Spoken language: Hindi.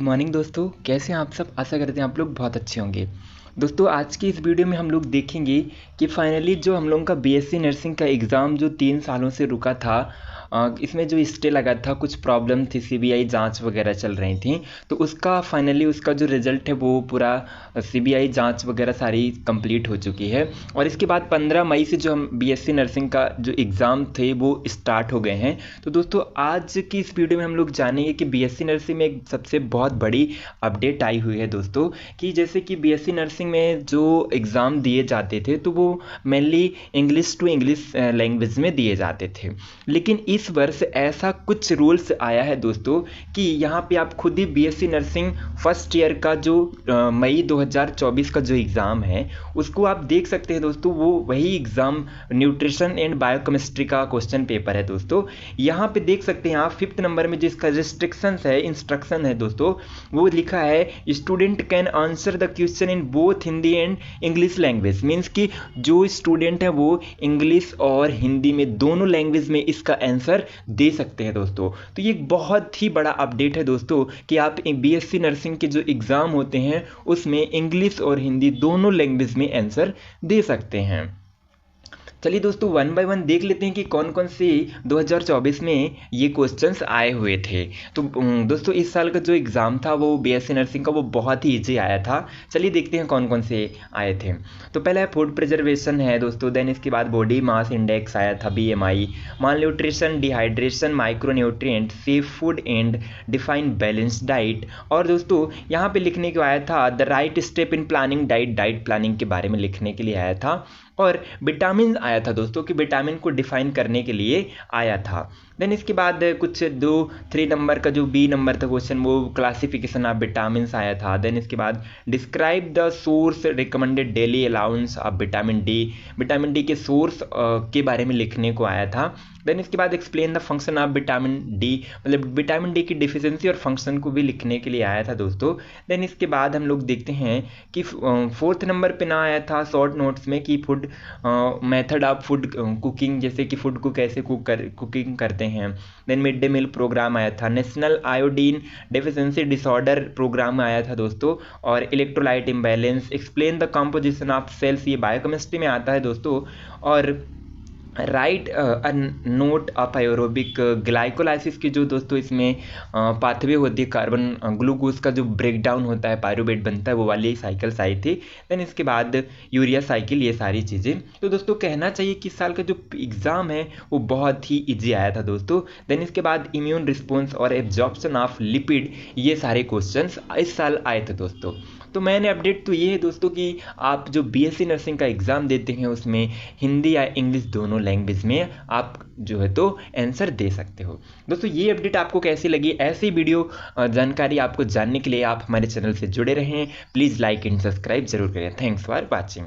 मॉर्निंग दोस्तों, कैसे हैं आप सब। आशा करते हैं आप लोग बहुत अच्छे होंगे। दोस्तों आज की इस वीडियो में हम लोग देखेंगे कि फाइनली जो हम लोगों का बीएससी नर्सिंग का एग्ज़ाम जो 3 सालों से रुका था, इसमें जो स्टे लगा था, कुछ प्रॉब्लम थी, सीबीआई जांच वगैरह चल रही थी, तो उसका फाइनली उसका जो रिज़ल्ट है वो पूरा सीबीआई जांच वगैरह सारी कंप्लीट हो चुकी है। और इसके बाद 15 मई से जो हम बीएससी नर्सिंग का जो एग्ज़ाम थे वो स्टार्ट हो गए हैं। तो दोस्तों आज की इस वीडियो में हम लोग जानेंगे कि बीएससी नर्सिंग में एक सबसे बहुत बड़ी अपडेट आई हुई है दोस्तों, कि जैसे कि बीएससी नर्सिंग में जो एग्ज़ाम दिए जाते थे तो वो mainly English to English language में दिए जाते थे। लेकिन इस वर्ष ऐसा कुछ रूल्स आया है दोस्तों कि यहाँ पे आप खुद ही बीएससी नर्सिंग फर्स्ट ईयर का जो मई 2024 का जो एग्ज़ाम है उसको आप देख सकते हैं दोस्तों। वो वही एग्ज़ाम न्यूट्रिशन एंड बायोकेमिस्ट्री का क्वेश्चन पेपर है दोस्तों। यहाँ पे देख सकते हैं आप 5th नंबर में जिसका रिस्ट्रिक्शंस है, इंस्ट्रक्शन है दोस्तों, वो लिखा है student can answer the question in both Hindi and English language. Means कि जो स्टूडेंट है वो इंग्लिश और हिंदी में दोनों लैंग्वेज में इसका आंसर दे सकते हैं दोस्तों। तो ये एक बहुत ही बड़ा अपडेट है दोस्तों कि आप बीएससी नर्सिंग के जो एग्ज़ाम होते हैं उसमें इंग्लिश और हिंदी दोनों लैंग्वेज में आंसर दे सकते हैं। चलिए दोस्तों वन बाय वन देख लेते हैं कि कौन कौन से 2024 में ये क्वेश्चंस आए हुए थे। तो दोस्तों इस साल का जो एग्ज़ाम था वो बीएससी नर्सिंग का वो बहुत ही इजी आया था। चलिए देखते हैं कौन कौन से आए थे। तो पहला है फूड प्रिजर्वेशन है दोस्तों, देन इसके बाद बॉडी मास इंडेक्स आया था BMI, mall nutrition, dehydration, micronutrient, safe food and define balance diet. और दोस्तों यहाँ पे लिखने को आया था the right step in planning diet planning के बारे में लिखने के लिए आया था। और विटामिन आया था दोस्तों कि विटामिन को डिफाइन करने के लिए आया था। देन इसके बाद कुछ 3 नंबर का जो बी नंबर था क्वेश्चन वो क्लासिफिकेशन ऑफ विटामिन आया था। देन इसके बाद describe the source recommended daily allowance of vitamin D के सोर्स के बारे में लिखने को आया था। देन इसके बाद explain the function of vitamin D, मतलब विटामिन डी की डिफिशिएंसी और फंक्शन को भी लिखने के लिए आया था दोस्तों। देन इसके बाद हम लोग देखते हैं कि 4th नंबर पे ना आया था शॉर्ट नोट्स में कि food method of food cooking, जैसे कि फूड को कैसे कुकिंग करते हैं। Then mid day meal programme आया था, national iodine deficiency disorder programme आया था दोस्तों, और electrolyte imbalance, explain the composition of cells, ये बायोकेमिस्ट्री में आता है दोस्तों। और right a note of aerobic glycolysis की जो दोस्तों इसमें पाथवे होती है, कार्बन ग्लूकोज का जो ब्रेक डाउन होता है, पायरुवेट बनता है, वो वाली साइकिल्स आई थी। देन इसके बाद यूरिया साइकिल, ये सारी चीज़ें। तो दोस्तों कहना चाहिए कि इस साल का जो एग्ज़ाम है वो बहुत ही इजी आया था दोस्तों। देन इसके बाद इम्यून रिस्पॉन्स और एब्जॉर्प्शन ऑफ लिपिड, ये सारे क्वेश्चंस इस साल आए थे दोस्तों। तो मैंने अपडेट तो ये है दोस्तों कि आप जो बीएससी नर्सिंग का एग्ज़ाम देते हैं उसमें हिंदी या इंग्लिश दोनों लैंग्वेज में आप जो है तो आंसर दे सकते हो। दोस्तों ये अपडेट आपको कैसी लगी? ऐसी वीडियो जानकारी आपको जानने के लिए आप हमारे चैनल से जुड़े रहें। प्लीज़ लाइक एंड सब्सक्राइब जरूर करें। Thanks for watching.